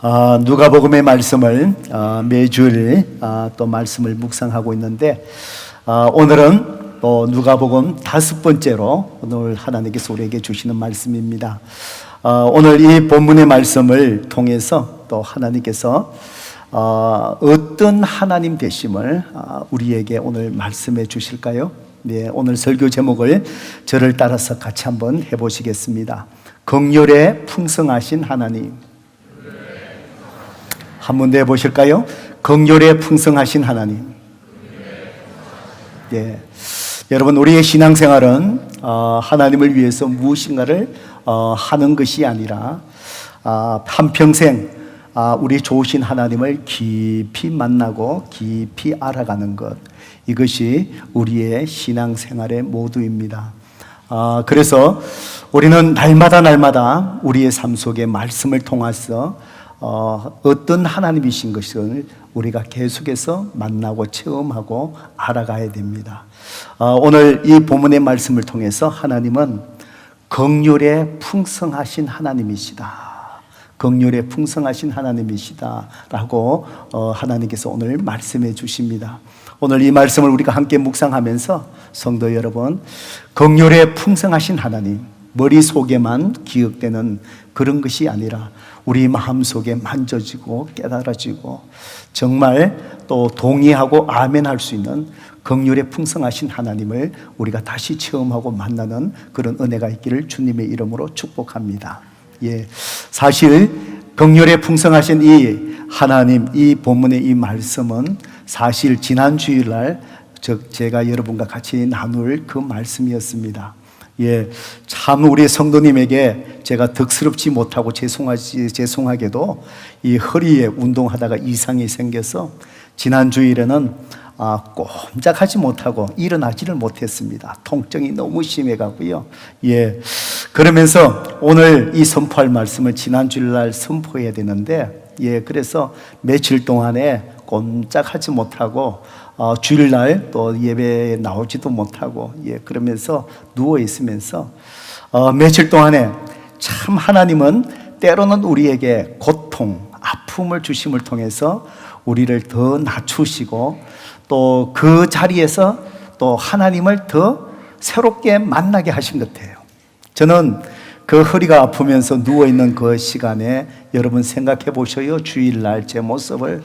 누가복음의 말씀을 매주일 또 말씀을 묵상하고 있는데 오늘은 또 누가복음 5번째로 오늘 하나님께서 우리에게 주시는 말씀입니다. 오늘 이 본문의 말씀을 통해서 또 하나님께서 어떤 하나님 되심을 우리에게 오늘 말씀해 주실까요? 네, 오늘 설교 제목을 저를 따라서 같이 한번 해보시겠습니다. 긍휼에 풍성하신 하나님. 한번 내보실까요? 긍휼에 풍성하신 하나님. 예, 여러분, 우리의 신앙생활은 하나님을 위해서 무엇인가를 하는 것이 아니라 한평생 우리 좋으신 하나님을 깊이 만나고 깊이 알아가는 것, 이것이 우리의 신앙생활의 모두입니다. 그래서 우리는 날마다 우리의 삶 속에 말씀을 통해서 어떤 하나님이신 것을 우리가 계속해서 만나고 체험하고 알아가야 됩니다. 오늘 이 본문의 말씀을 통해서 하나님은 긍휼에 풍성하신 하나님이시다. 긍휼에 풍성하신 하나님이시다 라고 하나님께서 오늘 말씀해 주십니다. 오늘 이 말씀을 우리가 함께 묵상하면서 성도 여러분, 긍휼에 풍성하신 하나님, 머릿속에만 기억되는 그런 것이 아니라 우리 마음속에 만져지고 깨달아지고 정말 또 동의하고 아멘할 수 있는 긍휼에 풍성하신 하나님을 우리가 다시 체험하고 만나는 그런 은혜가 있기를 주님의 이름으로 축복합니다. 예, 사실 긍휼에 풍성하신 이 하나님, 이 본문의 이 말씀은 사실 지난 주일날 제가 여러분과 같이 나눌 그 말씀이었습니다. 예, 참 우리 성도님에게 제가 덕스럽지 못하고 죄송하게도 이 허리에 운동하다가 이상이 생겨서 지난 주일에는 꼼짝하지 못하고 일어나지를 못했습니다. 통증이 너무 심해가고요. 예, 그러면서 오늘 이 선포할 말씀을 지난 주일날 선포해야 되는데, 예, 그래서 며칠 동안에 꼼짝하지 못하고 주일날 또 예배에 나오지도 못하고, 예, 그러면서 누워 있으면서 며칠 동안에 참 하나님은 때로는 우리에게 고통, 아픔을 주심을 통해서 우리를 더 낮추시고 또 그 자리에서 또 하나님을 더 새롭게 만나게 하신 것 같아요. 저는 그 허리가 아프면서 누워있는 그 시간에 여러분 생각해 보셔요. 주일날 제 모습을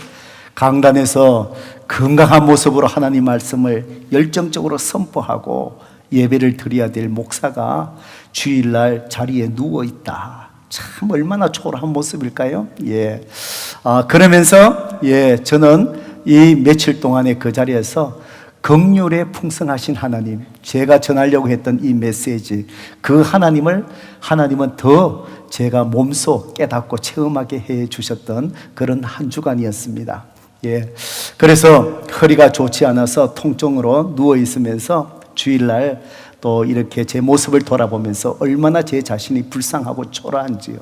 강단에서 건강한 모습으로 하나님 말씀을 열정적으로 선포하고 예배를 드려야 될 목사가 주일날 자리에 누워있다. 참 얼마나 초라한 모습일까요? 예. 그러면서 예, 저는 이 며칠 동안의 그 자리에서 긍휼에 풍성하신 하나님, 제가 전하려고 했던 이 메시지, 그 하나님은 더 제가 몸소 깨닫고 체험하게 해 주셨던 그런 한 주간이었습니다. 예, 그래서 허리가 좋지 않아서 통증으로 누워 있으면서 주일날 또 이렇게 제 모습을 돌아보면서 얼마나 제 자신이 불쌍하고 초라한지요.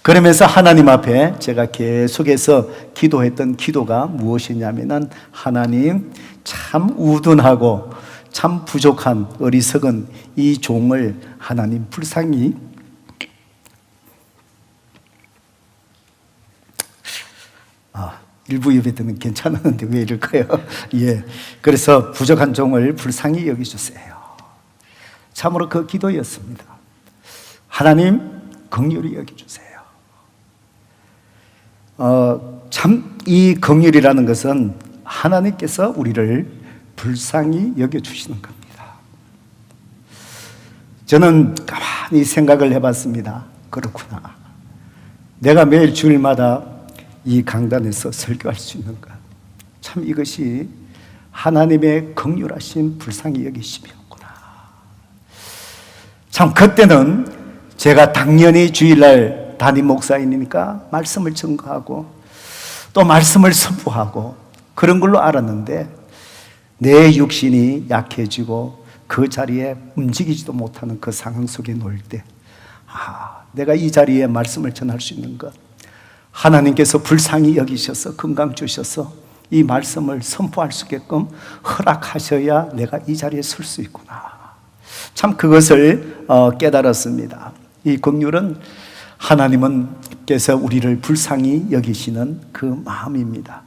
그러면서 하나님 앞에 제가 계속해서 기도했던 기도가 무엇이냐면은, 하나님, 참 우둔하고 참 부족한 어리석은 이 종을 하나님 불쌍히 일부 예배 때는 괜찮았는데 왜 이럴까요? 예, 그래서 부족한 종을 불쌍히 여기주세요. 참으로 그 기도였습니다. 하나님, 긍휼히 여기주세요. 참 이 긍휼이라는 것은 하나님께서 우리를 불쌍히 여겨주시는 겁니다. 저는 가만히 생각을 해봤습니다. 그렇구나. 내가 매일 주일마다 이 강단에서 설교할 수 있는가? 참 이것이 하나님의 긍휼하신 불쌍히 여기심이었구나. 참 그때는 제가 당연히 주일날 담임 목사이니까 말씀을 증거하고 또 말씀을 선포하고 그런 걸로 알았는데, 내 육신이 약해지고 그 자리에 움직이지도 못하는 그 상황 속에 놓일 때, 내가 이 자리에 말씀을 전할 수 있는 것, 하나님께서 불쌍히 여기셔서 건강 주셔서 이 말씀을 선포할 수 있게끔 허락하셔야 내가 이 자리에 설 수 있구나. 참 그것을 깨달았습니다. 이 긍휼은 하나님께서 우리를 불쌍히 여기시는 그 마음입니다.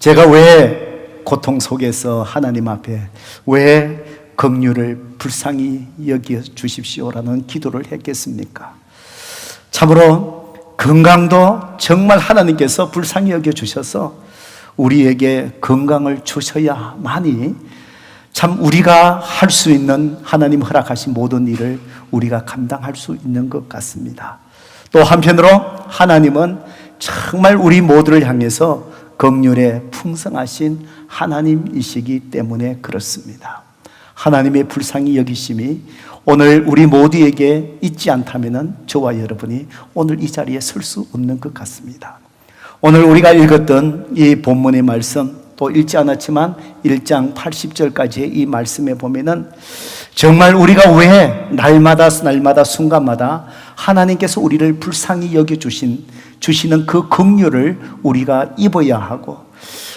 제가 왜 고통 속에서 하나님 앞에 왜 긍휼을 불쌍히 여겨 주십시오라는 기도를 했겠습니까? 참으로 건강도 정말 하나님께서 불쌍히 여겨 주셔서 우리에게 건강을 주셔야만이 참 우리가 할 수 있는 하나님 허락하신 모든 일을 우리가 감당할 수 있는 것 같습니다. 또 한편으로 하나님은 정말 우리 모두를 향해서 긍휼에 풍성하신 하나님이시기 때문에 그렇습니다. 하나님의 불쌍히 여기심이 오늘 우리 모두에게 있지 않다면 저와 여러분이 오늘 이 자리에 설 수 없는 것 같습니다. 오늘 우리가 읽었던 이 본문의 말씀, 또 읽지 않았지만 1장 80절까지의 이 말씀에 보면은 정말 우리가 왜 날마다 순간마다 하나님께서 우리를 불쌍히 여겨주시는 그 긍휼을 우리가 입어야 하고,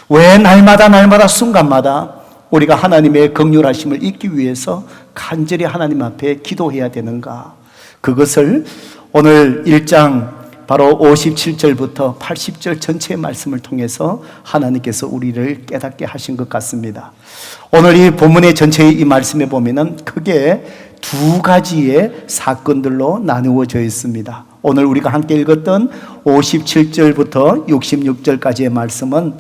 왜 날마다 순간마다 우리가 하나님의 긍휼하심을 잊기 위해서 간절히 하나님 앞에 기도해야 되는가? 그것을 오늘 1장 바로 57절부터 80절 전체의 말씀을 통해서 하나님께서 우리를 깨닫게 하신 것 같습니다. 오늘 이 본문의 전체의 이 말씀에 보면은 크게 두 가지의 사건들로 나누어져 있습니다. 오늘 우리가 함께 읽었던 57절부터 66절까지의 말씀은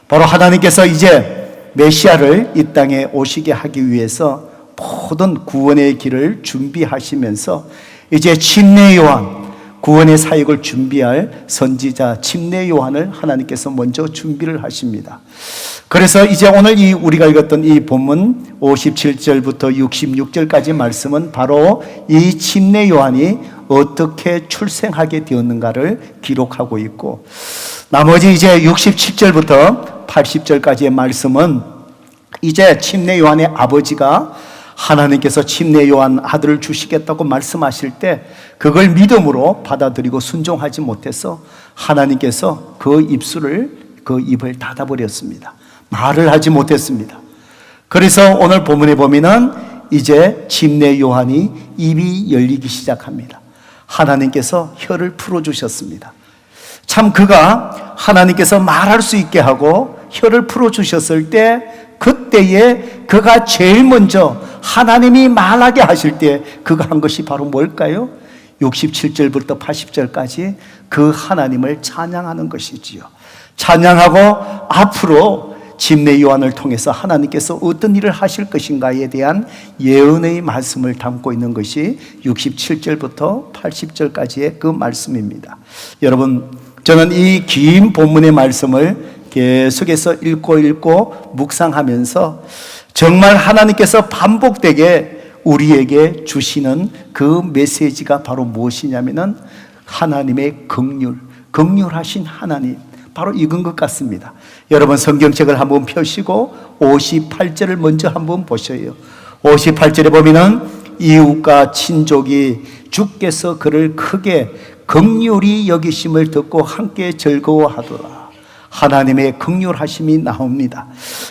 바로 하나님께서 이제 메시아를 이 땅에 오시게 하기 위해서 모든 구원의 길을 준비하시면서 이제 침례 요한, 구원의 사역을 준비할 선지자 침례 요한을 하나님께서 먼저 준비를 하십니다. 그래서 이제 오늘 우리가 읽었던 이 본문 57절부터 66절까지 말씀은 바로 이 침례 요한이 어떻게 출생하게 되었는가를 기록하고 있고, 나머지 이제 67절부터 80절까지의 말씀은 이제 침례 요한의 아버지가 하나님께서 침례 요한 아들을 주시겠다고 말씀하실 때 그걸 믿음으로 받아들이고 순종하지 못해서 하나님께서 그 입을 닫아버렸습니다. 말을 하지 못했습니다. 그래서 오늘 본문에 보면은 이제 침례 요한이 입이 열리기 시작합니다. 하나님께서 혀를 풀어주셨습니다. 참 그가 하나님께서 말할 수 있게 하고 혀를 풀어주셨을 때 그때에 그가 제일 먼저 하나님이 말하게 하실 때 그가 한 것이 바로 뭘까요? 67절부터 80절까지 그 하나님을 찬양하는 것이지요. 찬양하고 앞으로 침례 요한을 통해서 하나님께서 어떤 일을 하실 것인가에 대한 예언의 말씀을 담고 있는 것이 67절부터 80절까지의 그 말씀입니다. 여러분, 저는 이 긴 본문의 말씀을 계속해서 읽고 묵상하면서 정말 하나님께서 반복되게 우리에게 주시는 그 메시지가 바로 무엇이냐면은 하나님의 긍휼하신 하나님, 바로 이건 것 같습니다. 여러분 성경책을 한번 펴시고 58절을 먼저 한번 보셔요. 58절에 보면은 이웃과 친족이 주께서 그를 크게 긍휼히 여기심을 듣고 함께 즐거워하더라. 하나님의 긍휼하심이 나옵니다.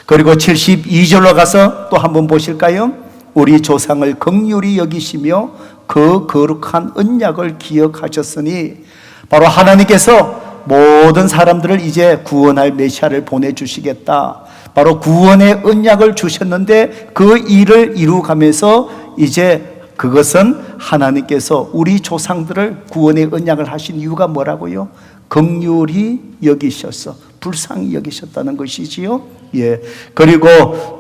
그리고 72절로 가서 또 한번 보실까요? 우리 조상을 긍휼히 여기시며 그 거룩한 언약을 기억하셨으니, 바로 하나님께서 모든 사람들을 이제 구원할 메시아를 보내주시겠다, 바로 구원의 언약을 주셨는데 그 일을 이루어가면서 이제 그것은 하나님께서 우리 조상들을 구원의 언약을 하신 이유가 뭐라고요? 긍휼히 여기셔서 불쌍히 여기셨다는 것이지요. 예. 그리고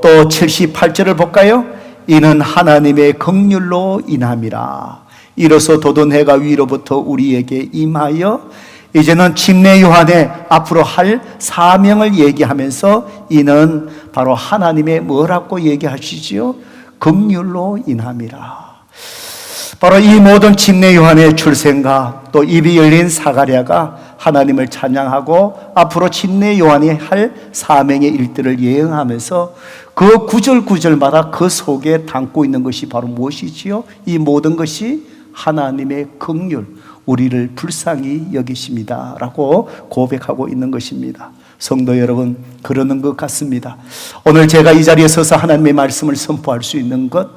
또 78절을 볼까요? 이는 하나님의 긍휼로 인함이라. 이로써 돋은 해가 위로부터 우리에게 임하여, 이제는 침례 요한의 앞으로 할 사명을 얘기하면서 이는 바로 하나님의 뭐라고 얘기하시지요? 긍휼로 인함이라. 바로 이 모든 침례 요한의 출생과 또 입이 열린 사가랴가 하나님을 찬양하고 앞으로 침례 요한이 할 사명의 일들을 예언하면서 그 구절마다 그 속에 담고 있는 것이 바로 무엇이지요? 이 모든 것이 하나님의 긍휼, 우리를 불쌍히 여기십니다 라고 고백하고 있는 것입니다. 성도 여러분, 그러는 것 같습니다. 오늘 제가 이 자리에 서서 하나님의 말씀을 선포할 수 있는 것,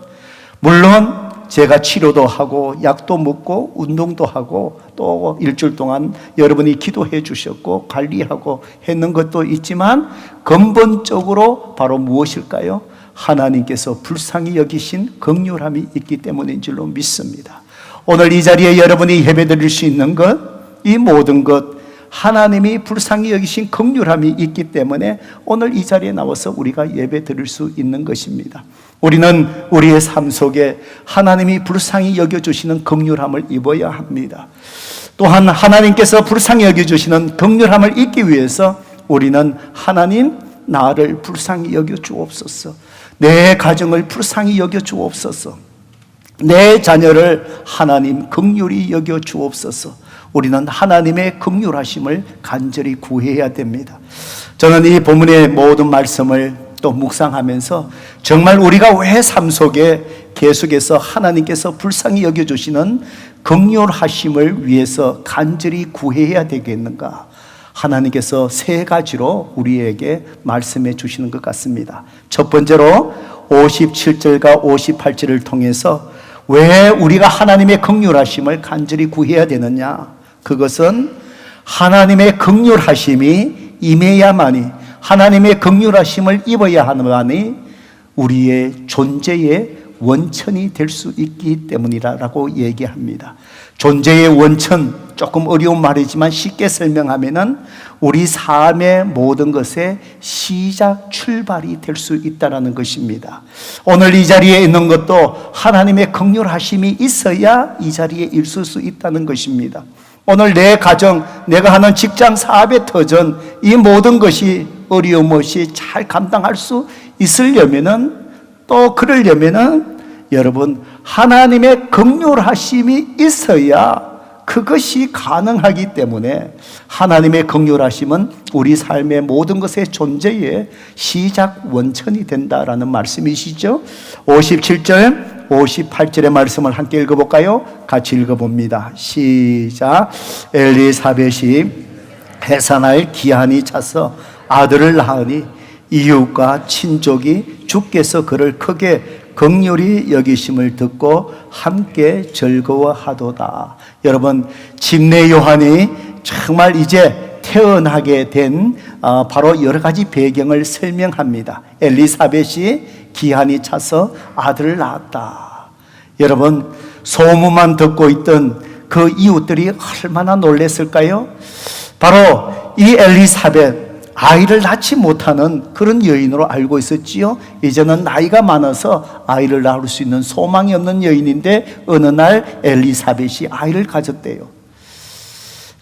물론 제가 치료도 하고 약도 먹고 운동도 하고 또 일주일 동안 여러분이 기도해 주셨고 관리하고 했는 것도 있지만 근본적으로 바로 무엇일까요? 하나님께서 불쌍히 여기신 긍휼함이 있기 때문인 줄로 믿습니다. 오늘 이 자리에 여러분이 예배드릴 수 있는 것, 이 모든 것 하나님이 불쌍히 여기신 긍휼함이 있기 때문에 오늘 이 자리에 나와서 우리가 예배 드릴 수 있는 것입니다. 우리는 우리의 삶 속에 하나님이 불쌍히 여겨주시는 긍휼함을 입어야 합니다. 또한 하나님께서 불쌍히 여겨주시는 긍휼함을 입기 위해서 우리는 하나님 나를 불쌍히 여겨주옵소서, 내 가정을 불쌍히 여겨주옵소서, 내 자녀를 하나님 긍휼히 여겨주옵소서, 우리는 하나님의 긍휼하심을 간절히 구해야 됩니다. 저는 이 본문의 모든 말씀을 또 묵상하면서 정말 우리가 왜 삶 속에 계속해서 하나님께서 불쌍히 여겨주시는 긍휼하심을 위해서 간절히 구해야 되겠는가? 하나님께서 세 가지로 우리에게 말씀해 주시는 것 같습니다. 첫 번째로 57절과 58절을 통해서 왜 우리가 하나님의 긍휼하심을 간절히 구해야 되느냐? 그것은 하나님의 긍휼하심이 임해야만이, 하나님의 긍휼하심을 입어야 하나만이 우리의 존재의 원천이 될 수 있기 때문이라고 얘기합니다. 존재의 원천, 조금 어려운 말이지만 쉽게 설명하면은 우리 삶의 모든 것의 시작, 출발이 될 수 있다는 것입니다. 오늘 이 자리에 있는 것도 하나님의 긍휼하심이 있어야 이 자리에 있을 수 있다는 것입니다. 오늘 내 가정, 내가 하는 직장, 사업의 터전, 이 모든 것이 어려움 없이 잘 감당할 수 있으려면은, 또 그러려면은 여러분 하나님의 긍휼하심이 있어야 그것이 가능하기 때문에 하나님의 긍휼하심은 우리 삶의 모든 것의 존재의 시작 원천이 된다라는 말씀이시죠. 57절 58절의 말씀을 함께 읽어볼까요? 같이 읽어봅니다. 시작. 엘리사벳이 해산할 기한이 차서 아들을 낳으니 이웃과 친족이 주께서 그를 크게 긍휼히 여기심을 듣고 함께 즐거워하도다. 여러분, 침례 요한이 정말 이제 태어나게 된 바로 여러 가지 배경을 설명합니다. 엘리사벳이 기한이 차서 아들을 낳았다. 여러분, 소문만 듣고 있던 그 이웃들이 얼마나 놀랐을까요? 바로 이 엘리사벳, 아이를 낳지 못하는 그런 여인으로 알고 있었지요. 이제는 나이가 많아서 아이를 낳을 수 있는 소망이 없는 여인인데 어느 날 엘리사벳이 아이를 가졌대요.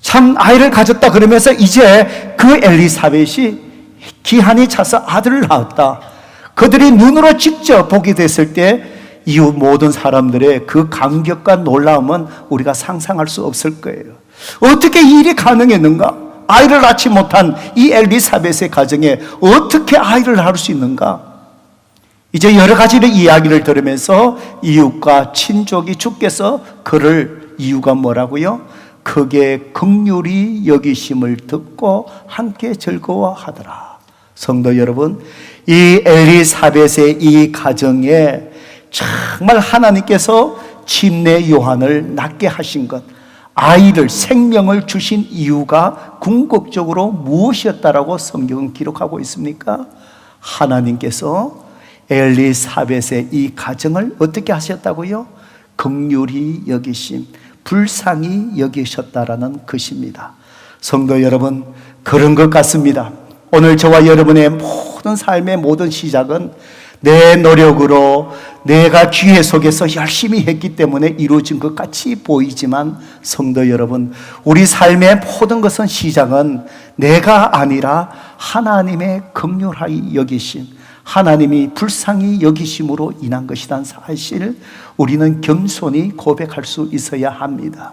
참 아이를 가졌다 그러면서 이제 그 엘리사벳이 기한이 차서 아들을 낳았다. 그들이 눈으로 직접 보게 됐을 때 이웃 모든 사람들의 그 감격과 놀라움은 우리가 상상할 수 없을 거예요. 어떻게 이 일이 가능했는가? 아이를 낳지 못한 이 엘리사벳의 가정에 어떻게 아이를 낳을 수 있는가? 이제 여러 가지의 이야기를 들으면서 이웃과 친족이 주께서 그를, 이유가 뭐라고요? 크게 긍휼히 여기심을 듣고 함께 즐거워하더라. 성도 여러분, 이 엘리사벳의 이 가정에 정말 하나님께서 침례 요한을 낳게 하신 것, 아이를, 생명을 주신 이유가 궁극적으로 무엇이었다라고 성경은 기록하고 있습니까? 하나님께서 엘리사벳의 이 가정을 어떻게 하셨다고요? 긍휼히 여기심, 불쌍히 여기셨다라는 것입니다. 성도 여러분, 그런 것 같습니다. 오늘 저와 여러분의 모든 삶의 모든 시작은 내 노력으로 내가 기회 속에서 열심히 했기 때문에 이루어진 것 같이 보이지만 성도 여러분, 우리 삶의 모든 것은 시작은 내가 아니라 하나님의 긍휼하이 여기심, 하나님이 불쌍히 여기심으로 인한 것이란 사실 우리는 겸손히 고백할 수 있어야 합니다.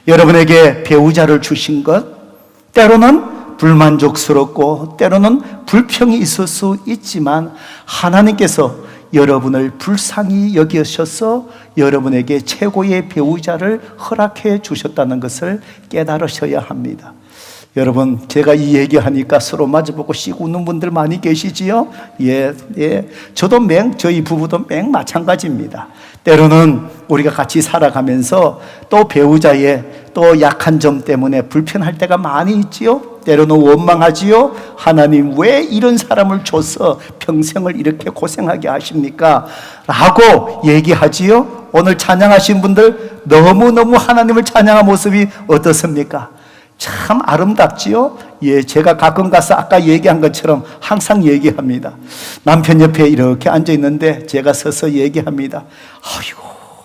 여러분에게 배우자를 주신 것, 때로는 불만족스럽고 때로는 불평이 있을 수 있지만 하나님께서 여러분을 불쌍히 여기셔서 여러분에게 최고의 배우자를 허락해 주셨다는 것을 깨달으셔야 합니다. 여러분, 제가 이 얘기하니까 서로 마주보고 씩 웃는 분들 많이 계시지요? 예. 저도 저희 부부도 마찬가지입니다. 때로는 우리가 같이 살아가면서 또 배우자의 또 약한 점 때문에 불편할 때가 많이 있지요? 때로는 원망하지요? 하나님 왜 이런 사람을 줘서 평생을 이렇게 고생하게 하십니까? 라고 얘기하지요? 오늘 찬양하신 분들 너무너무 하나님을 찬양한 모습이 어떻습니까? 참 아름답지요? 예, 제가 가끔 가서 아까 얘기한 것처럼 항상 얘기합니다. 남편 옆에 이렇게 앉아 있는데 제가 서서 얘기합니다. 아이고,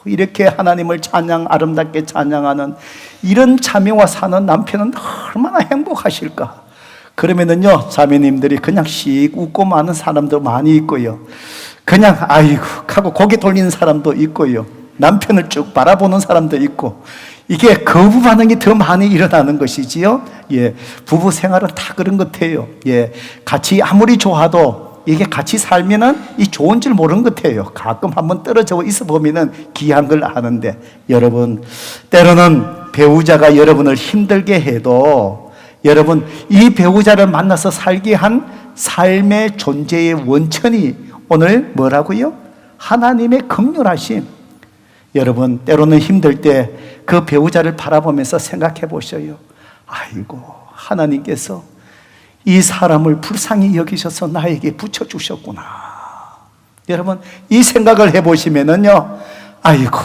이렇게 하나님을 아름답게 찬양하는 이런 자매와 사는 남편은 얼마나 행복하실까? 그러면은요, 자매님들이 그냥 씩 웃고 마는 사람도 많이 있고요. 그냥 아이고 하고 고개 돌리는 사람도 있고요. 남편을 쭉 바라보는 사람도 있고, 이게 거부 반응이 더 많이 일어나는 것이지요. 예, 부부 생활은 다 그런 것 같아요. 예, 같이 아무리 좋아도 이게 같이 살면은 이 좋은 줄 모르는 것 같아요. 가끔 한번 떨어져 있어 보면은 귀한 걸 아는데, 여러분, 때로는 배우자가 여러분을 힘들게 해도 여러분, 이 배우자를 만나서 살게 한 삶의 존재의 원천이 오늘 뭐라고요? 하나님의 긍휼하심. 여러분, 때로는 힘들 때 그 배우자를 바라보면서 생각해 보셔요. 아이고, 하나님께서 이 사람을 불쌍히 여기셔서 나에게 붙여주셨구나. 여러분, 이 생각을 해보시면은요, 아이고,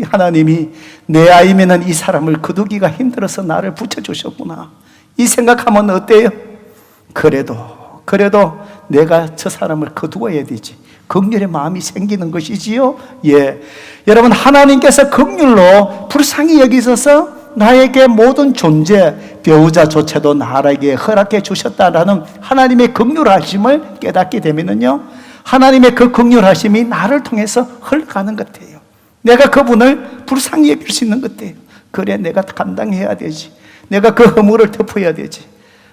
하나님이 내 아이면은 이 사람을 거두기가 힘들어서 나를 붙여주셨구나. 이 생각하면 어때요? 그래도 내가 저 사람을 거두어야 되지. 긍휼의 마음이 생기는 것이지요. 예, 여러분, 하나님께서 긍휼로 불쌍히 여기셔서 나에게 모든 존재, 배우자조차도 나에게 허락해 주셨다라는 하나님의 긍휼하심을 깨닫게 되면은요, 하나님의 그 긍휼하심이 나를 통해서 흘러가는 것 같아요. 내가 그분을 불쌍히 여길 수 있는 것 같아요. 그래, 내가 감당해야 되지. 내가 그 허물을 덮어야 되지.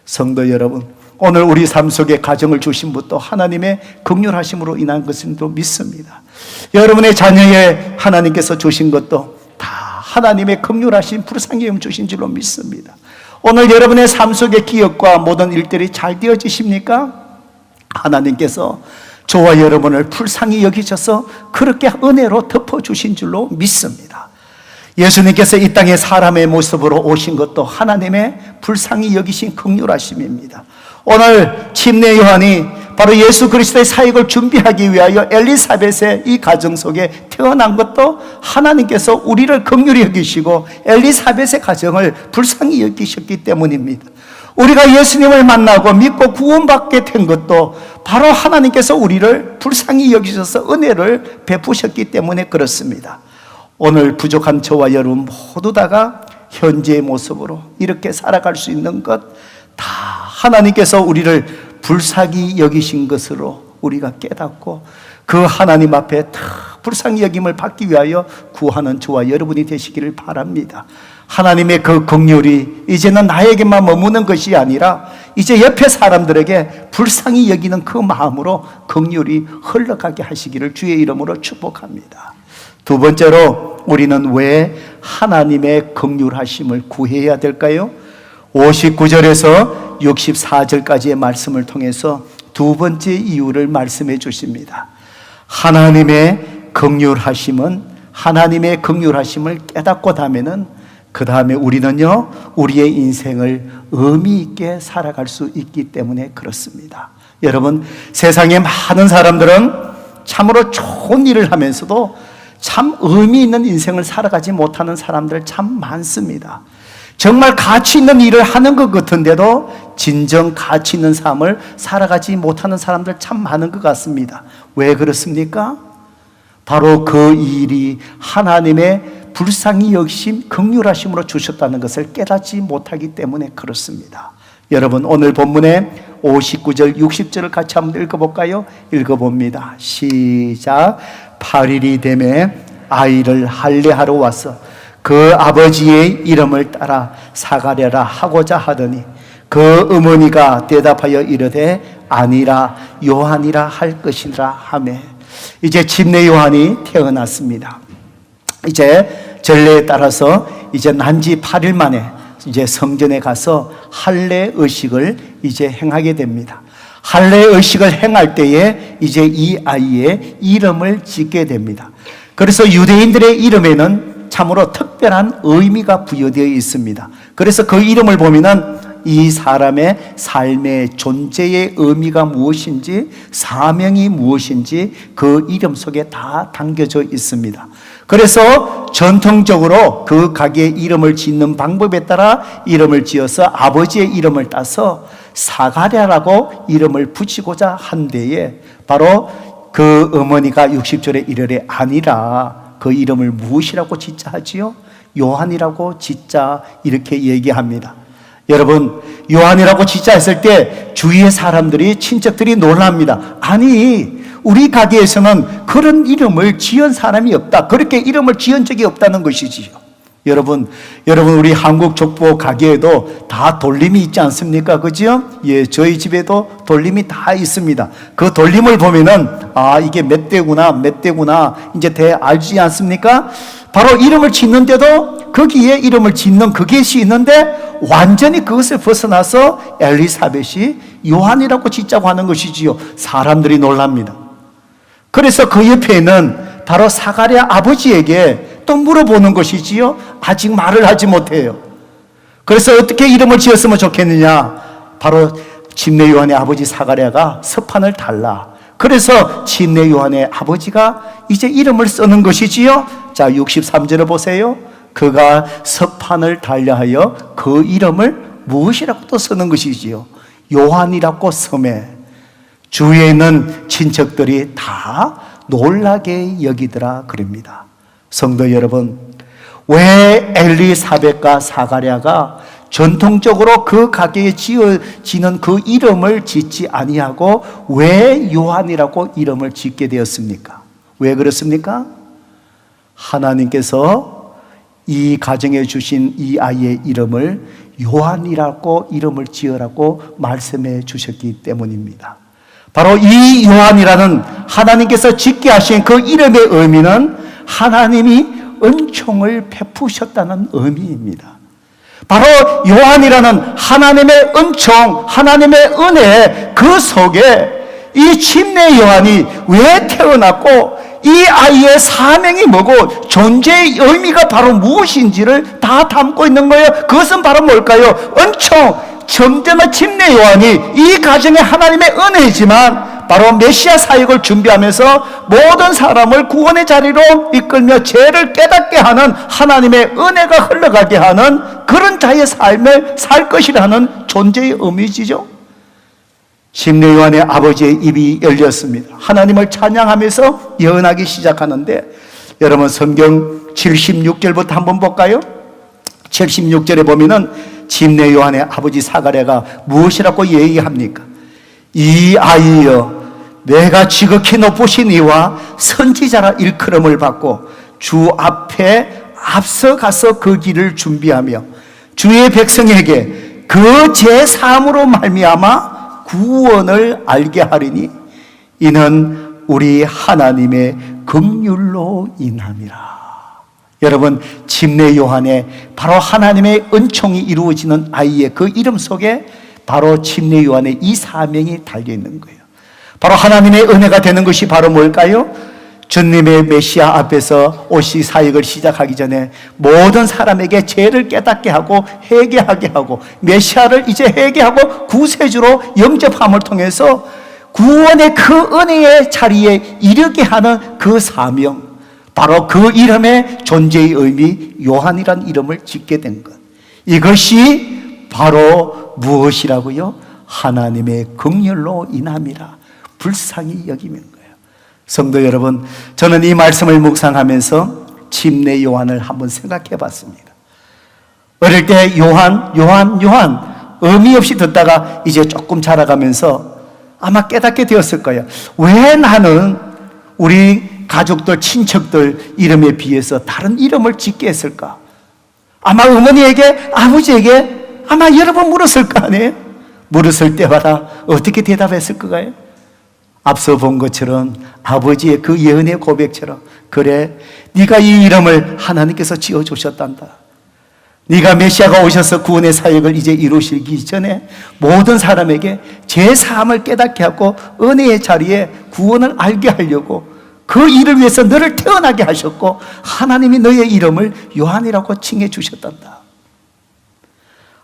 성도 여러분, 오늘 우리 삶 속에 가정을 주신 분도 하나님의 긍휼하심으로 인한 것은 또 믿습니다. 여러분의 자녀에 하나님께서 주신 것도 다 하나님의 긍휼하심, 불쌍히 여김 주신 줄로 믿습니다. 오늘 여러분의 삶 속의 기억과 모든 일들이 잘 되어지십니까? 하나님께서 저와 여러분을 불쌍히 여기셔서 그렇게 은혜로 덮어주신 줄로 믿습니다. 예수님께서 이 땅에 사람의 모습으로 오신 것도 하나님의 불쌍히 여기신 긍휼하심입니다. 오늘 침례 요한이 바로 예수 그리스도의 사역을 준비하기 위하여 엘리사벳의 이 가정 속에 태어난 것도 하나님께서 우리를 긍휼히 여기시고 엘리사벳의 가정을 불쌍히 여기셨기 때문입니다. 우리가 예수님을 만나고 믿고 구원받게 된 것도 바로 하나님께서 우리를 불쌍히 여기셔서 은혜를 베푸셨기 때문에 그렇습니다. 오늘 부족한 저와 여러분 모두 다가 현재의 모습으로 이렇게 살아갈 수 있는 것 다 하나님께서 우리를 불쌍히 여기신 것으로 우리가 깨닫고 그 하나님 앞에 다 불쌍히 여김을 받기 위하여 구하는 저와 여러분이 되시기를 바랍니다. 하나님의 그 긍휼이 이제는 나에게만 머무는 것이 아니라 이제 옆에 사람들에게 불쌍히 여기는 그 마음으로 긍휼이 흘러가게 하시기를 주의 이름으로 축복합니다. 두 번째로, 우리는 왜 하나님의 긍휼하심을 구해야 될까요? 59절에서 64절까지의 말씀을 통해서 두 번째 이유를 말씀해 주십니다. 하나님의 긍휼하심은, 하나님의 긍휼하심을 깨닫고 나면은 그 다음에 우리는요, 우리의 인생을 의미 있게 살아갈 수 있기 때문에 그렇습니다. 여러분, 세상에 많은 사람들은 참으로 좋은 일을 하면서도 참 의미 있는 인생을 살아가지 못하는 사람들 참 많습니다. 정말 가치 있는 일을 하는 것 같은데도 진정 가치 있는 삶을 살아가지 못하는 사람들 참 많은 것 같습니다. 왜 그렇습니까? 바로 그 일이 하나님의 불쌍히 여기심, 긍휼하심으로 주셨다는 것을 깨닫지 못하기 때문에 그렇습니다. 여러분, 오늘 본문의 59절, 60절을 같이 한번 읽어볼까요? 읽어봅니다. 시작. 8일이 되매 아이를 할례하러 와서 그 아버지의 이름을 따라 사가랴라 하고자 하더니 그 어머니가 대답하여 이르되 아니라 요한이라 할 것이라 하매, 이제 침례 요한이 태어났습니다. 이제 전례에 따라서 이제 난지 8일 만에 이제 성전에 가서 할례 의식을 이제 행하게 됩니다. 할례 의식을 행할 때에 이제 이 아이의 이름을 짓게 됩니다. 그래서 유대인들의 이름에는 참으로 특별한 의미가 부여되어 있습니다. 그래서 그 이름을 보면은 이 사람의 삶의 존재의 의미가 무엇인지, 사명이 무엇인지 그 이름 속에 다 담겨져 있습니다. 그래서 전통적으로 그 가게의 이름을 짓는 방법에 따라 이름을 지어서 아버지의 이름을 따서 사가랴라고 이름을 붙이고자 한 데에 바로 그 어머니가 60절에 이르되 아니라 그 이름을 무엇이라고 짓자 하지요? 요한이라고 짓자 이렇게 얘기합니다. 여러분, 요한이라고 짓자 했을 때 주위의 사람들이, 친척들이 놀랍니다. 아니, 우리 가게에서는 그런 이름을 지은 사람이 없다. 그렇게 이름을 지은 적이 없다는 것이지요. 여러분 우리 한국 족보 가게에도 다 돌림이 있지 않습니까? 그죠? 예, 저희 집에도 돌림이 다 있습니다. 그 돌림을 보면은 이게 몇 대구나 이제 알지 않습니까? 바로 이름을 짓는데도 거기에 이름을 짓는 그것이 있는데 완전히 그것을 벗어나서 엘리사벳이 요한이라고 짓자고 하는 것이지요. 사람들이 놀랍니다. 그래서 그 옆에는 바로 사가랴 아버지에게 또 물어보는 것이지요. 아직 말을 하지 못해요. 그래서 어떻게 이름을 지었으면 좋겠느냐? 바로 침례 요한의 아버지 사가랴가 서판을 달라. 그래서 침례 요한의 아버지가 이제 이름을 쓰는 것이지요. 자, 63절을 보세요. 그가 서판을 달려하여 그 이름을 무엇이라고 또 쓰는 것이지요? 요한이라고 쓰매 주위에 있는 친척들이 다 놀라게 여기더라 그럽니다. 성도 여러분, 왜 엘리사벳과 사가랴가 전통적으로 그 가게에 지어지는 그 이름을 짓지 아니하고 왜 요한이라고 이름을 짓게 되었습니까? 왜 그렇습니까? 하나님께서 이 가정에 주신 이 아이의 이름을 요한이라고 이름을 지으라고 말씀해 주셨기 때문입니다. 바로 이 요한이라는 하나님께서 짓게 하신 그 이름의 의미는 하나님이 은총을 베푸셨다는 의미입니다. 바로 요한이라는 하나님의 은총, 하나님의 은혜 그 속에 이 침례 요한이 왜 태어났고 이 아이의 사명이 뭐고 존재의 의미가 바로 무엇인지를 다 담고 있는 거예요. 그것은 바로 뭘까요? 은총, 정전의 침례 요한이 이 가정의 하나님의 은혜지만 바로 메시아 사역을 준비하면서 모든 사람을 구원의 자리로 이끌며 죄를 깨닫게 하는 하나님의 은혜가 흘러가게 하는 그런 자의 삶을 살 것이라는 존재의 의미지죠. 침례 요한의 아버지의 입이 열렸습니다. 하나님을 찬양하면서 예언하기 시작하는데 여러분 성경 76절부터 한번 볼까요? 76절에 보면은 침례 요한의 아버지 사가랴가 무엇이라고 얘기합니까? 이 아이여, 내가 지극히 높으신 이와 선지자라 일컬음을 받고 주 앞에 앞서가서 그 길을 준비하며 주의 백성에게 그 제3으로 말미암아 구원을 알게 하리니 이는 우리 하나님의 긍휼로 인함이라. 여러분, 침례 요한의 바로 하나님의 은총이 이루어지는 아이의 그 이름 속에 바로 침례 요한의 이 사명이 달려있는 거예요. 바로 하나님의 은혜가 되는 것이 바로 뭘까요? 주님의 메시아 앞에서 오시 사역을 시작하기 전에 모든 사람에게 죄를 깨닫게 하고 회개하게 하고 메시아를 이제 회개하고 구세주로 영접함을 통해서 구원의 그 은혜의 자리에 이르게 하는 그 사명, 바로 그 이름의 존재의 의미 요한이란 이름을 짓게 된 것, 이것이 바로 무엇이라고요? 하나님의 긍휼로 인함이라 불쌍히 여기는 거예요. 성도 여러분, 저는 이 말씀을 묵상하면서 침례 요한을 한번 생각해 봤습니다. 어릴 때 요한 의미 없이 듣다가 이제 조금 자라가면서 아마 깨닫게 되었을 거예요. 왜 나는 우리 가족들, 친척들 이름에 비해서 다른 이름을 짓게 했을까? 아마 어머니에게, 아버지에게 아마 여러 번 물었을 거 아니에요? 물었을 때마다 어떻게 대답했을 거예요? 앞서 본 것처럼 아버지의 그 예언의 고백처럼, 그래, 네가 이 이름을 하나님께서 지어주셨단다. 네가 메시아가 오셔서 구원의 사역을 이제 이루시기 전에 모든 사람에게 제사함을 깨닫게 하고 은혜의 자리에 구원을 알게 하려고 그 일을 위해서 너를 태어나게 하셨고 하나님이 너의 이름을 요한이라고 칭해 주셨단다.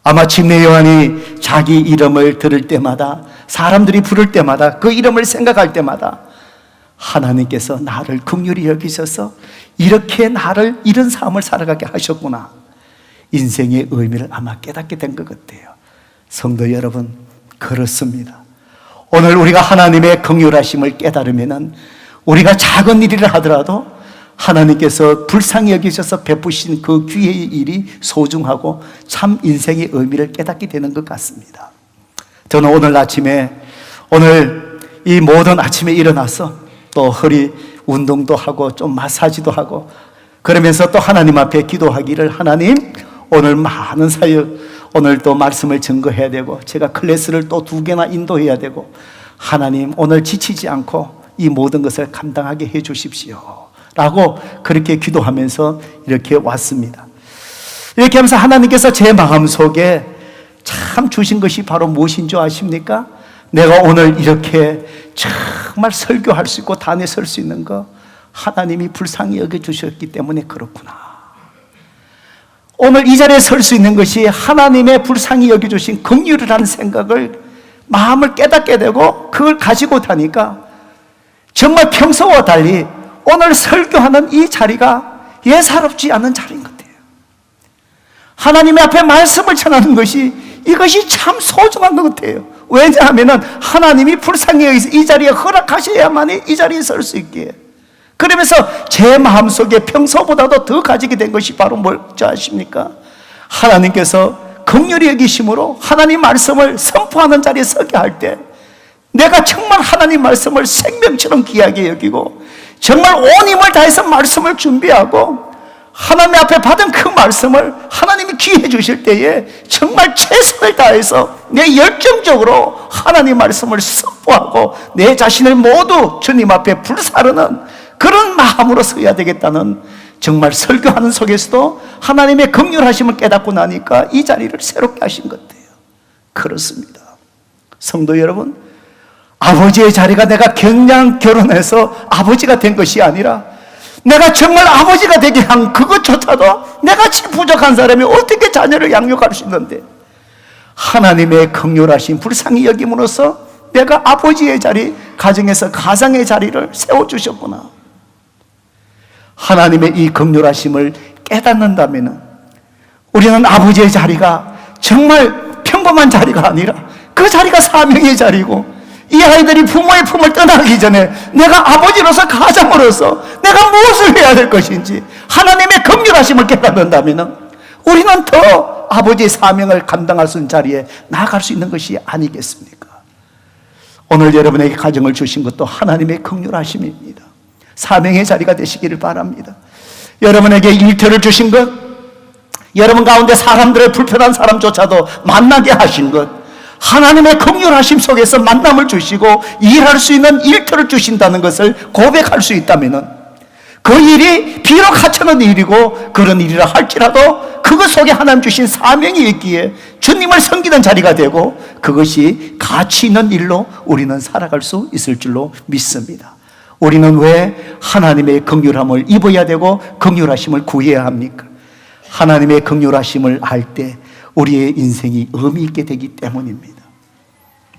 아마 침례 요한이 자기 이름을 들을 때마다, 사람들이 부를 때마다, 그 이름을 생각할 때마다 하나님께서 나를 긍휼히 여기셔서 이렇게 나를 이런 삶을 살아가게 하셨구나, 인생의 의미를 아마 깨닫게 된 것 같아요. 성도 여러분, 그렇습니다. 오늘 우리가 하나님의 긍휼하심을 깨달으면은 우리가 작은 일이라 하더라도 하나님께서 불쌍히 여기셔서 베푸신 그 귀의 일이 소중하고 참 인생의 의미를 깨닫게 되는 것 같습니다. 저는 오늘 아침에, 오늘 이 모든 아침에 일어나서 또 허리 운동도 하고 좀 마사지도 하고 그러면서 또 하나님 앞에 기도하기를, 하나님 오늘 많은 사역, 오늘 또 말씀을 증거해야 되고 제가 클래스를 또 2개나 인도해야 되고, 하나님 오늘 지치지 않고 이 모든 것을 감당하게 해 주십시오 라고 그렇게 기도하면서 이렇게 왔습니다. 이렇게 하면서 하나님께서 제 마음속에 참 주신 것이 바로 무엇인 줄 아십니까? 내가 오늘 이렇게 정말 설교할 수 있고 단에 설 수 있는 거 하나님이 불쌍히 여겨주셨기 때문에 그렇구나. 오늘 이 자리에 설 수 있는 것이 하나님의 불쌍히 여겨주신 긍휼이라는 생각을, 마음을 깨닫게 되고 그걸 가지고 다니까 정말 평소와 달리 오늘 설교하는 이 자리가 예사롭지 않은 자리인 것 같아요. 하나님의 앞에 말씀을 전하는 것이, 이것이 참 소중한 것 같아요. 왜냐하면 하나님이 불쌍히 여기서 이 자리에 허락하셔야만이 이 자리에 설 수 있게. 그러면서 제 마음속에 평소보다도 더 가지게 된 것이 바로 뭘지 아십니까? 하나님께서 긍휼히 여기심으로 하나님 말씀을 선포하는 자리에 서게 할 때 내가 정말 하나님 말씀을 생명처럼 귀하게 여기고 정말 온 힘을 다해서 말씀을 준비하고 하나님 앞에 받은 그 말씀을 하나님이 귀해 주실 때에 정말 최선을 다해서 내 열정적으로 하나님 말씀을 선포하고 내 자신을 모두 주님 앞에 불사르는 그런 마음으로 서야 되겠다는, 정말 설교하는 속에서도 하나님의 긍휼하심을 깨닫고 나니까 이 자리를 새롭게 하신 것 같아요. 그렇습니다. 성도 여러분, 아버지의 자리가 내가 그냥 결혼해서 아버지가 된 것이 아니라 내가 정말 아버지가 되게 한 그것조차도 내같이 부족한 사람이 어떻게 자녀를 양육할 수 있는데, 하나님의 긍휼하심 불쌍히 여김으로써 내가 아버지의 자리, 가정에서 가장의 자리를 세워주셨구나. 하나님의 이 긍휼하심을 깨닫는다면 우리는 아버지의 자리가 정말 평범한 자리가 아니라 그 자리가 사명의 자리고, 이 아이들이 부모의 품을 떠나기 전에 내가 아버지로서, 가장으로서 내가 무엇을 해야 될 것인지 하나님의 긍휼하심을 깨닫는다면 우리는 더 아버지의 사명을 감당할 수 있는 자리에 나아갈 수 있는 것이 아니겠습니까? 오늘 여러분에게 가정을 주신 것도 하나님의 긍휼하심입니다. 사명의 자리가 되시기를 바랍니다. 여러분에게 일터를 주신 것, 여러분 가운데 사람들의 불편한 사람조차도 만나게 하신 것, 하나님의 긍휼하심 속에서 만남을 주시고 일할 수 있는 일터를 주신다는 것을 고백할 수 있다면, 그 일이 비록 하찮은 일이고 그런 일이라 할지라도 그것 속에 하나님 주신 사명이 있기에 주님을 섬기는 자리가 되고 그것이 가치 있는 일로 우리는 살아갈 수 있을 줄로 믿습니다. 우리는 왜 하나님의 긍휼함을 입어야 되고 긍휼하심을 구해야 합니까? 하나님의 긍휼하심을 알 때 우리의 인생이 의미 있게 되기 때문입니다.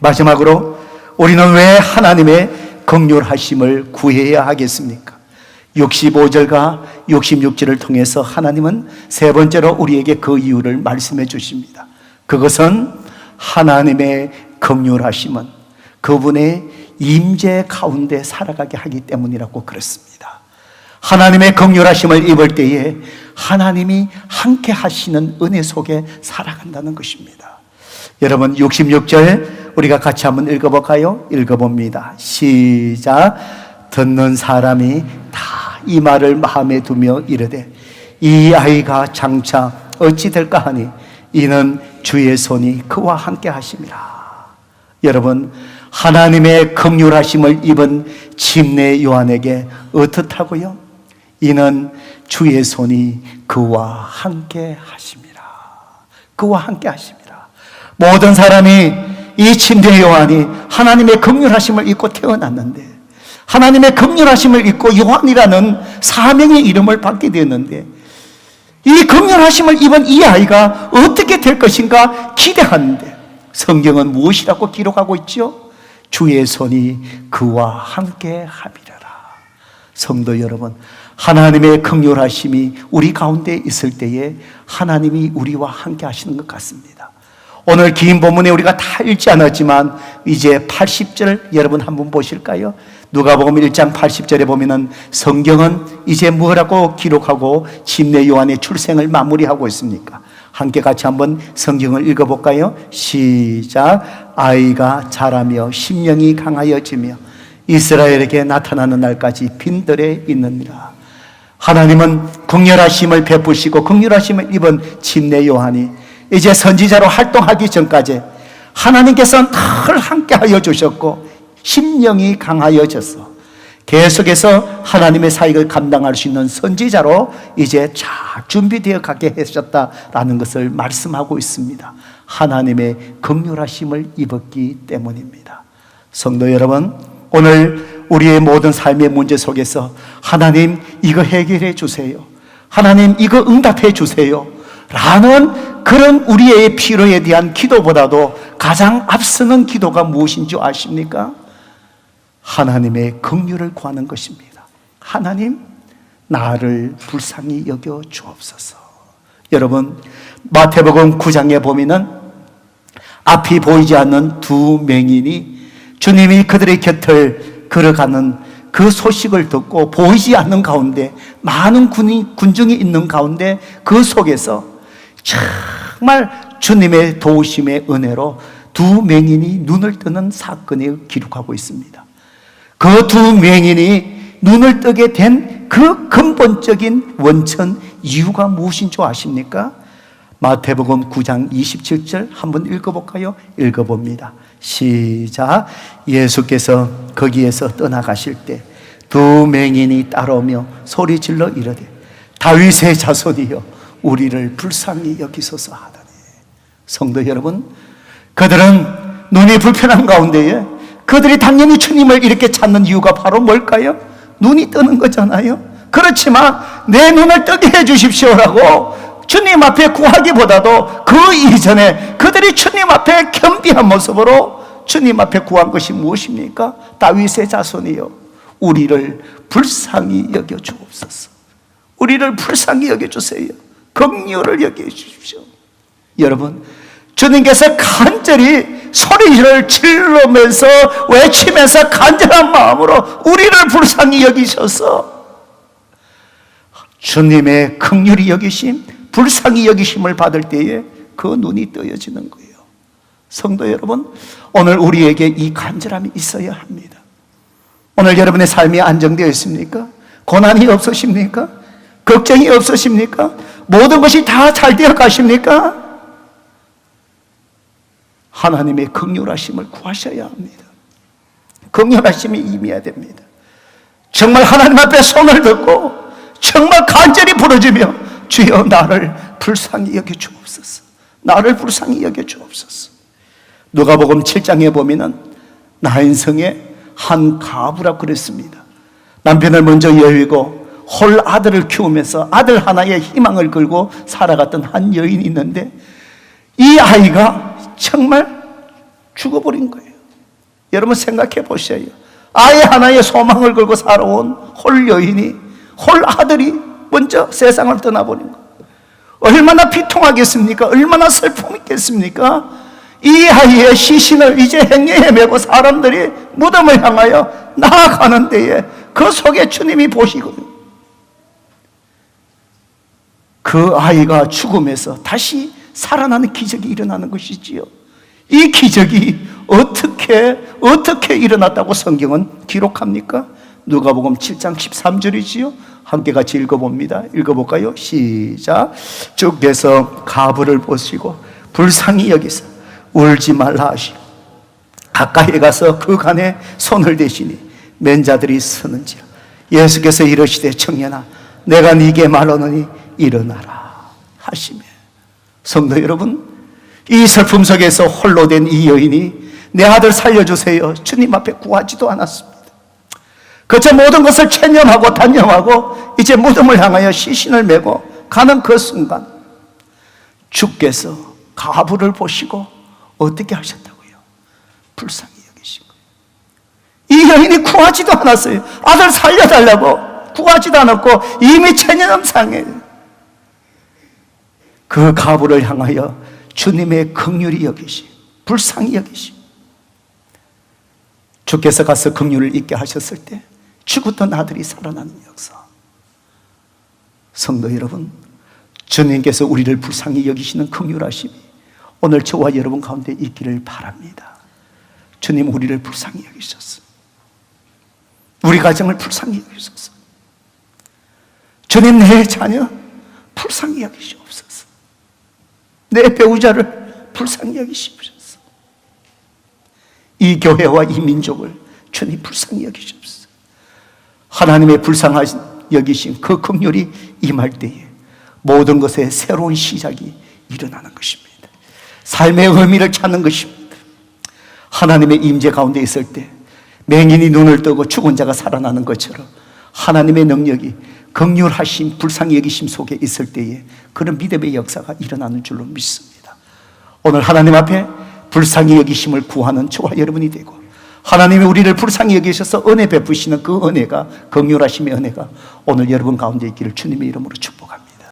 마지막으로 우리는 왜 하나님의 긍휼하심을 구해야 하겠습니까? 65절과 66절을 통해서 하나님은 세 번째로 우리에게 그 이유를 말씀해 주십니다. 그것은 하나님의 긍휼하심은 그분의 임재 가운데 살아가게 하기 때문이라고 그랬습니다. 하나님의 긍휼하심을 입을 때에 하나님이 함께 하시는 은혜 속에 살아간다는 것입니다. 여러분, 66절 우리가 같이 한번 읽어볼까요? 읽어봅니다. 시작. 듣는 사람이 다 이 말을 마음에 두며 이르되 이 아이가 장차 어찌 될까 하니 이는 주의 손이 그와 함께 하심이라. 여러분, 하나님의 긍휼하심을 입은 침례 요한에게 어떻다고요? 이는 주의 손이 그와 함께 하심이라. 그와 함께 하십니다. 모든 사람이 이 침대 요한이 하나님의 긍휼하심을 입고 태어났는데, 하나님의 긍휼하심을 입고 요한이라는 사명의 이름을 받게 되었는데, 이 긍휼하심을 입은 이 아이가 어떻게 될 것인가 기대하는데, 성경은 무엇이라고 기록하고 있죠? 주의 손이 그와 함께 함이라라. 성도 여러분, 하나님의 긍휼하심이 우리 가운데 있을 때에 하나님이 우리와 함께 하시는 것 같습니다. 오늘 긴 본문에 우리가 다 읽지 않았지만 이제 80절 여러분 한번 보실까요? 누가복음 1장 80절에 보면은 성경은 이제 뭐라고 기록하고 침례 요한의 출생을 마무리하고 있습니까? 함께 같이 한번 성경을 읽어볼까요? 시작. 아이가 자라며 심령이 강하여지며 이스라엘에게 나타나는 날까지 빈들에 있느니라. 하나님은 긍휼하심을 베푸시고 긍휼하심을 입은 침례 요한이 이제 선지자로 활동하기 전까지 하나님께서는 늘 함께하여 주셨고 심령이 강하여져서 계속해서 하나님의 사역을 감당할 수 있는 선지자로 이제 잘 준비되어 가게 하셨다라는 것을 말씀하고 있습니다. 하나님의 긍휼하심을 입었기 때문입니다. 성도 여러분, 오늘 우리의 모든 삶의 문제 속에서 하나님 이거 해결해 주세요, 하나님 이거 응답해 주세요 라는 그런 우리의 필요에 대한 기도보다도 가장 앞서는 기도가 무엇인 줄 아십니까? 하나님의 긍휼을 구하는 것입니다. 하나님, 나를 불쌍히 여겨 주옵소서. 여러분, 마태복음 9장에 보면은 앞이 보이지 않는 두 맹인이 주님이 그들의 곁을 걸어가는 그 소식을 듣고 보이지 않는 가운데 많은 군중이 있는 가운데 그 속에서 정말 주님의 도우심의 은혜로 두 맹인이 눈을 뜨는 사건을 기록하고 있습니다. 그 두 맹인이 눈을 뜨게 된 그 근본적인 원천 이유가 무엇인 줄 아십니까? 마태복음 9장 27절 한번 읽어볼까요? 읽어봅니다. 시작. 예수께서 거기에서 떠나가실 때 두 맹인이 따라오며 소리질러 이르되 다윗의 자손이여 우리를 불쌍히 여기소서 하더니. 성도 여러분, 그들은 눈이 불편한 가운데에 그들이 당연히 주님을 이렇게 찾는 이유가 바로 뭘까요? 눈이 뜨는 거잖아요. 그렇지만 내 눈을 뜨게 해 주십시오라고 주님 앞에 구하기보다도 그 이전에 그들이 주님 앞에 겸비한 모습으로 주님 앞에 구한 것이 무엇입니까? 다윗의 자손이여 우리를 불쌍히 여겨 주옵소서. 우리를 불쌍히 여겨 주세요. 긍휼을 여겨 주십시오. 여러분, 주님께서 간절히 소리를 지르면서 외치면서 간절한 마음으로 우리를 불쌍히 여기셔서 주님의 긍휼히 여기심, 불쌍히 여기심을 받을 때에 그 눈이 뜨여지는 거예요. 성도 여러분, 오늘 우리에게 이 간절함이 있어야 합니다. 오늘 여러분의 삶이 안정되어 있습니까? 고난이 없으십니까? 걱정이 없으십니까? 모든 것이 다 잘 되어 가십니까? 하나님의 긍휼하심을 구하셔야 합니다. 긍휼하심이 임해야 됩니다. 정말 하나님 앞에 손을 들고 정말 간절히 부르짖으며 주여 나를 불쌍히 여겨 주옵소서. 나를 불쌍히 여겨 주옵소서. 누가복음 7장에 보면은 나인성의 한 가부라 그랬습니다. 남편을 먼저 여의고 홀 아들을 키우면서 아들 하나의 희망을 걸고 살아갔던 한 여인이 있는데 이 아이가 정말 죽어버린 거예요. 여러분 생각해 보세요. 아이 하나의 소망을 걸고 살아온 홀 여인이, 홀 아들이 먼저 세상을 떠나버린 거예요. 얼마나 비통하겠습니까? 얼마나 슬픔이 있겠습니까? 이 아이의 시신을 이제 행여에 메고 사람들이 무덤을 향하여 나아가는 데에 그 속에 주님이 보시거든요. 그 아이가 죽음에서 다시 살아나는 기적이 일어나는 것이지요. 이 기적이 어떻게 일어났다고 성경은 기록합니까? 누가복음 7장 13절이지요. 함께 같이 읽어봅니다. 읽어볼까요? 시작. 주께서 가부를 보시고 불쌍히 여기사 울지 말라 하시고 가까이 가서 그 간에 손을 대시니 맨자들이 서는지라. 예수께서 이르시되 청년아 내가 네게 말하노니 일어나라 하시며. 성도 여러분, 이 슬픔 속에서 홀로 된 이 여인이 내 아들 살려주세요, 주님 앞에 구하지도 않았습니다. 그저 모든 것을 체념하고 단념하고 이제 무덤을 향하여 시신을 메고 가는 그 순간 주께서 가부를 보시고 어떻게 하셨다고요? 불쌍히 여기신 거예요. 이 여인이 구하지도 않았어요. 아들 살려달라고 구하지도 않았고 이미 체념상이에요. 그 가부를 향하여 주님의 긍휼히 여기심, 불쌍히 여기심. 주께서 가서 긍휼을 있게 하셨을 때 죽었던 아들이 살아나는 역사. 성도 여러분, 주님께서 우리를 불쌍히 여기시는 긍휼하심이 오늘 저와 여러분 가운데 있기를 바랍니다. 주님 우리를 불쌍히 여기셨어. 우리 가정을 불쌍히 여기셨어. 주님 내 자녀 불쌍히 여기시옵소서. 내 배우자를 불쌍히 여기시옵소서. 이 교회와 이 민족을 주님 불쌍히 여기시옵소서. 하나님의 불쌍하신 여기신 그 긍휼이 임할 때에 모든 것에 새로운 시작이 일어나는 것입니다. 삶의 의미를 찾는 것입니다. 하나님의 임재 가운데 있을 때 맹인이 눈을 뜨고 죽은 자가 살아나는 것처럼 하나님의 능력이 긍휼하심, 불쌍히 여기심 속에 있을 때에 그런 믿음의 역사가 일어나는 줄로 믿습니다. 오늘 하나님 앞에 불쌍히 여기심을 구하는 저와 여러분이 되고, 하나님이 우리를 불쌍히 여기셔서 은혜 베푸시는 그 은혜가, 긍휼하심의 은혜가 오늘 여러분 가운데 있기를 주님의 이름으로 축복합니다.